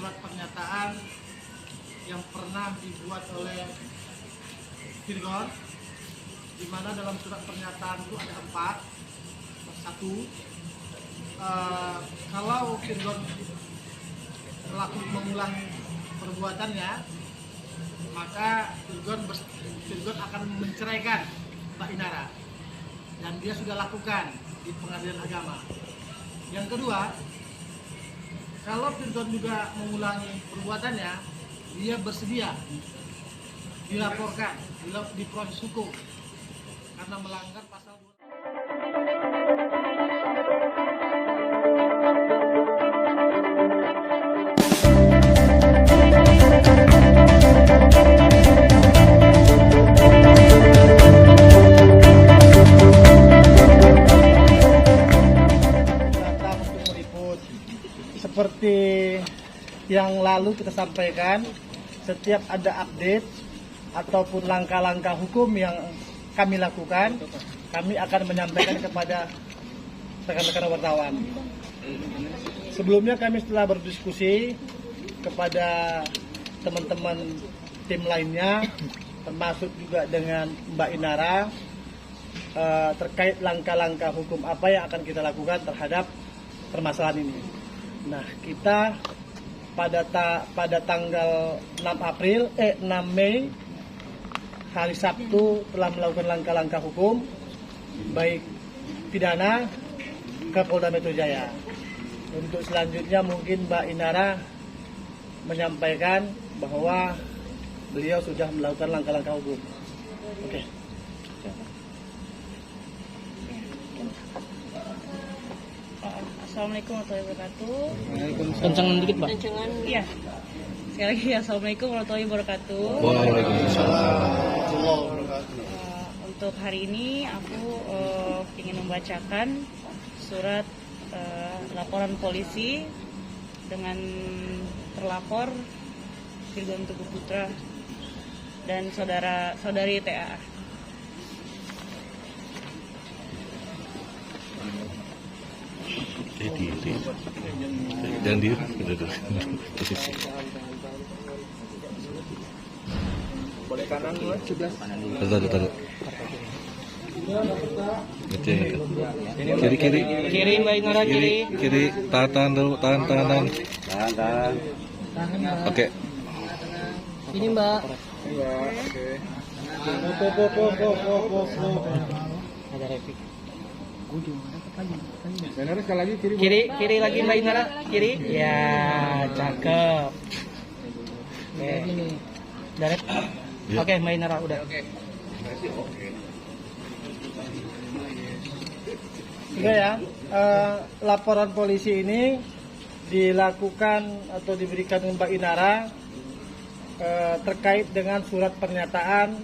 surat pernyataan yang pernah dibuat oleh Virgon, di mana dalam surat pernyataan itu ada 4. Satu, kalau Virgon mengulangi perbuatannya, maka Virgon akan menceraikan Mbak Inara, dan dia sudah lakukan di pengadilan agama. Yang kedua, kalau Virgon juga mengulangi perbuatannya, dia bersedia dilaporkan, diproses hukum karena melanggar pasal 2. Seperti yang lalu kita sampaikan, setiap ada update ataupun langkah-langkah hukum yang kami lakukan, kami akan menyampaikan kepada rekan-rekan wartawan. Sebelumnya kami setelah berdiskusi kepada teman-teman tim lainnya, termasuk juga dengan Mbak Inara, terkait langkah-langkah hukum apa yang akan kita lakukan terhadap permasalahan ini. Nah, kita pada tanggal 6 Mei hari Sabtu telah melakukan langkah-langkah hukum baik pidana ke Polda Metro Jaya. Untuk selanjutnya mungkin Mbak Inara menyampaikan bahwa beliau sudah melakukan langkah-langkah hukum. Oke. Assalamualaikum warahmatullahi wabarakatuh. Kencangan dikit, Pak. Kencangan. Iya. Sekali lagi Assalamualaikum warahmatullahi wabarakatuh. Untuk hari ini aku ingin membacakan surat laporan polisi dengan terlapor Virgon Teguh Putra dan saudari TA. Jangan diri, posisi. Boleh kanan, sebelah. Taruh. Kiri, Mbak Inara, Kiri, tahan dulu, tahan. Oke. Ini, Mbak. Ada replik. Kiri lagi Mbak Inara, kiri. Ya, cakep. Oke. Oke, Mbak Inara udah. Juga ya, laporan polisi ini dilakukan atau diberikan Mbak Inara terkait dengan surat pernyataan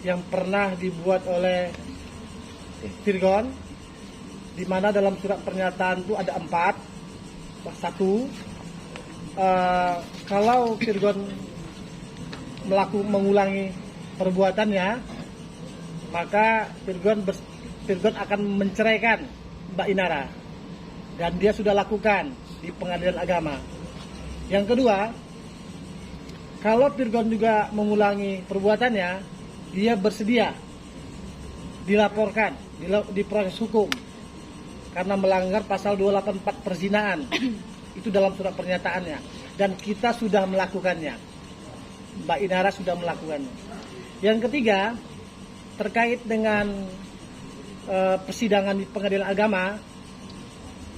yang pernah dibuat oleh Virgon, di mana dalam surat pernyataan itu ada 4. Satu, kalau Virgon mengulangi perbuatannya, maka Virgon akan menceraikan Mbak Inara, dan dia sudah lakukan di pengadilan agama. Yang kedua, kalau Virgon juga mengulangi perbuatannya, dia bersedia dilaporkan, diproses hukum karena melanggar pasal 284 perzinaan. Itu dalam surat pernyataannya, dan kita sudah melakukannya. Mbak Inara sudah melakukannya. Yang ketiga, terkait dengan persidangan di pengadilan agama,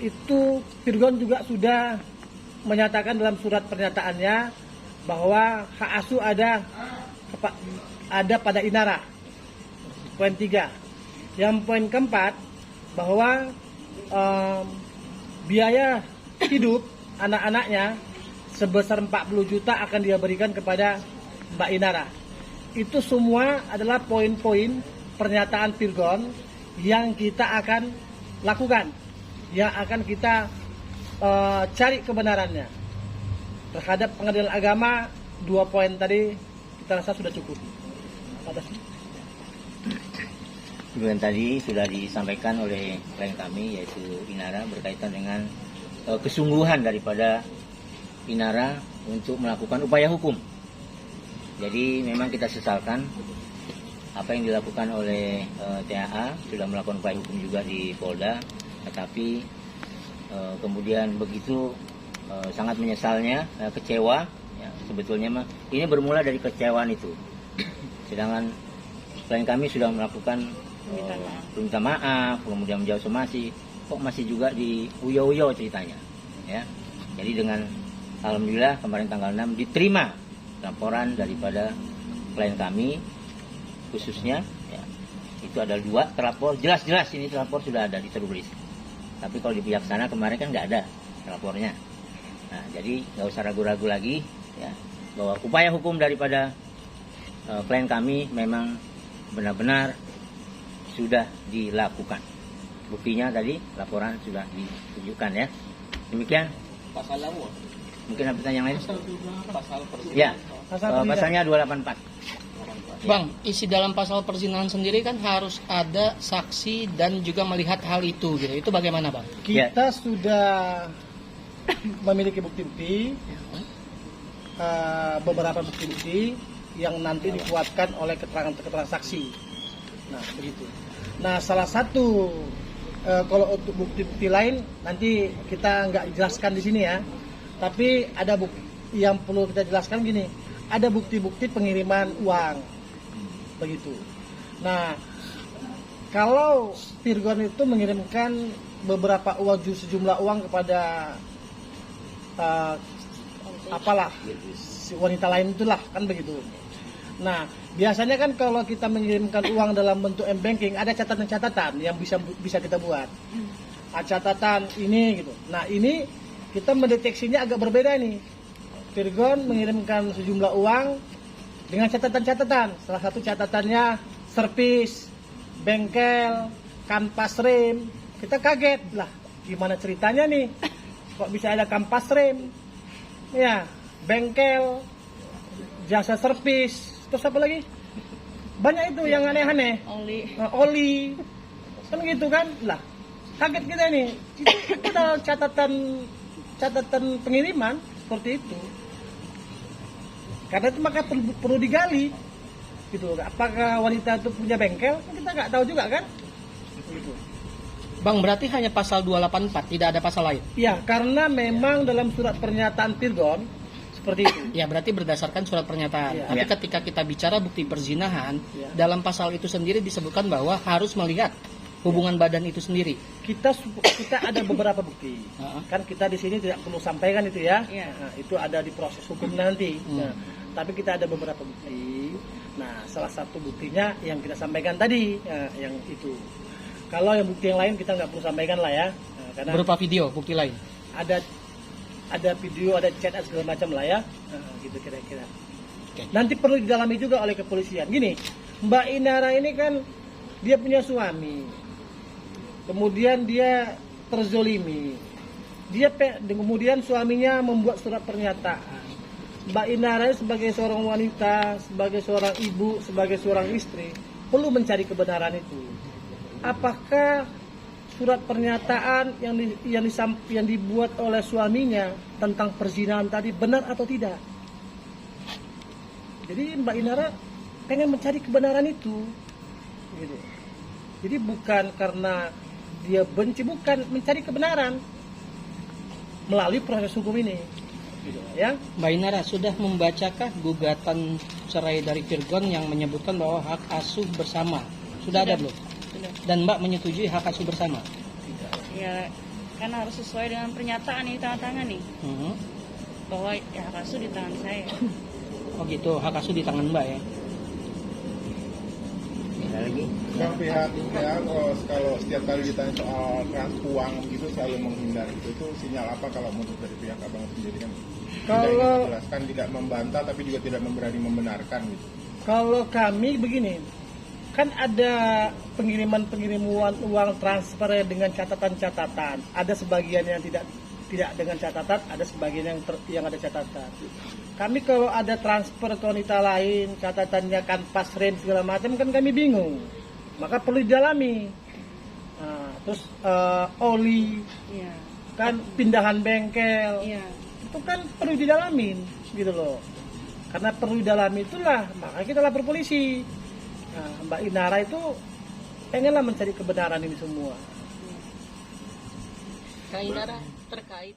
itu Virgon juga sudah menyatakan dalam surat pernyataannya bahwa hak asuh ada pada Inara. Poin 3. Yang poin keempat, bahwa biaya hidup anak-anaknya sebesar 40 juta akan dia berikan kepada Mbak Inara. Itu semua adalah poin-poin pernyataan Virgon yang kita akan lakukan, yang akan kita cari kebenarannya. Terhadap pengadilan agama, 2 poin tadi kita rasa sudah cukup. Kemudian tadi sudah disampaikan oleh klien kami, yaitu Inara, berkaitan dengan kesungguhan daripada Inara untuk melakukan upaya hukum. Jadi memang kita sesalkan apa yang dilakukan oleh TAA, sudah melakukan upaya hukum juga di Polda, tetapi kemudian begitu sangat menyesalnya, kecewa. Ya, sebetulnya mah ini bermula dari kecewaan itu. Sedangkan klien kami sudah melakukan perminta maaf, kemudian menjawab somasi, kok masih juga di uyo-uyo ceritanya. Ya, jadi dengan alhamdulillah kemarin tanggal 6 diterima laporan daripada klien kami khususnya. Ya, itu ada 2 terlapor, jelas-jelas ini terlapor sudah ada di tertulis. Tapi kalau di pihak sana kemarin kan nggak ada terlapornya. Nah, jadi nggak usah ragu-ragu lagi, ya, bahwa upaya hukum daripada klien kami memang benar-benar sudah dilakukan. Buktinya tadi laporan sudah ditunjukkan, ya. Demikian. Mungkin ada pertanyaan lain? Ya, pasalnya 284. Bang, isi dalam pasal perzinahan sendiri kan harus ada saksi dan juga melihat hal itu gitu. Itu bagaimana, Bang? Kita sudah memiliki bukti-bukti, beberapa bukti-bukti yang nanti dikuatkan oleh keterangan saksi. Nah, begitu. Nah, salah satu kalau untuk bukti-bukti lain nanti kita nggak jelaskan di sini ya. Tapi ada bukti yang perlu kita jelaskan gini. Ada bukti-bukti pengiriman uang, begitu. Nah, kalau Virgon itu mengirimkan beberapa uang, sejumlah uang kepada apalah si wanita lain itulah, kan begitu. Nah, biasanya kan kalau kita mengirimkan uang dalam bentuk m-banking ada catatan-catatan yang bisa kita buat. Catatan ini gitu. Nah, ini kita mendeteksinya agak berbeda nih. Virgon mengirimkan sejumlah uang dengan catatan-catatan. Salah satu catatannya servis, bengkel, kanvas rem. Kita kaget lah, gimana ceritanya nih? Kok bisa ada kanvas rem? Ya, bengkel, jasa servis, terus apa lagi? Banyak itu yang aneh-aneh. Oli. Kan gitu kan? Lah, kaget kita nih. Itu adalah catatan pengiriman seperti itu. Karena itu maka perlu digali, gitu. Apakah wanita itu punya bengkel? Kita nggak tahu juga kan? Gitu. Bang, berarti hanya pasal 284, tidak ada pasal lain? Ya, karena memang dalam surat pernyataan Virgon seperti itu. Ya, berarti berdasarkan surat pernyataan. Ya. Tapi ketika kita bicara bukti perzinahan, Ya. dalam pasal itu sendiri disebutkan bahwa harus melihat hubungan badan itu sendiri. Kita ada beberapa bukti. Kan kita di sini tidak perlu sampaikan itu ya. Iya. Nah, itu ada di proses hukum nanti. Nah, tapi kita ada beberapa bukti. Nah, salah satu buktinya yang kita sampaikan tadi, ya, yang itu. Kalau yang bukti yang lain kita nggak perlu sampaikan lah ya. Nah, karena Berupa video, bukti lain. ada video, ada chat segala macam lah ya. Nah, gitu kira-kira. Oke. Nanti perlu didalami juga oleh kepolisian. Gini, Mbak Inara ini kan dia punya suami. Kemudian dia terzolimi. Kemudian suaminya membuat surat pernyataan. Mbak Inara sebagai seorang wanita, sebagai seorang ibu, sebagai seorang istri perlu mencari kebenaran itu. Apakah surat pernyataan yang dibuat oleh suaminya tentang perzinahan tadi benar atau tidak? Jadi Mbak Inara pengen mencari kebenaran itu, gitu. Jadi bukan karena dia benci, bukan, mencari kebenaran melalui proses hukum ini, gitu, ya. Mbak Inara sudah membacakah gugatan cerai dari Virgon yang menyebutkan bahwa hak asuh bersama? Sudah ada belum? Sudah. Dan Mbak menyetujui hak asuh bersama? Ya, kan harus sesuai dengan pernyataan yang tanda tangan nih, bahwa ya hak asuh di tangan saya. Oh gitu, hak asuh di tangan Mbak ya? Ada lagi? Yang pihak ya, kalau setiap kali ditanya soal uang gitu selalu menghindar, itu sinyal apa kalau menurut dari pihak abang sendiri kan? Tidak ingin menjelaskan, tidak membantah, tapi juga tidak berani membenarkan gitu. Kalau kami begini, kan ada pengiriman uang transfer dengan catatan-catatan. Ada sebagian yang tidak dengan catatan, ada sebagian yang ada catatan. Kami kalau ada transfer ke wanita lain, catatannya kanvas rem segala macam, kan kami bingung. Maka perlu didalami. Nah, terus oli, Iya. kan pindahan bengkel. Iya. itu kan perlu didalamin gitu loh. Karena perlu didalami itulah maka kita lapor polisi. Nah, Mbak Inara itu pengenlah mencari kebenaran ini semua. Kak Inara terkait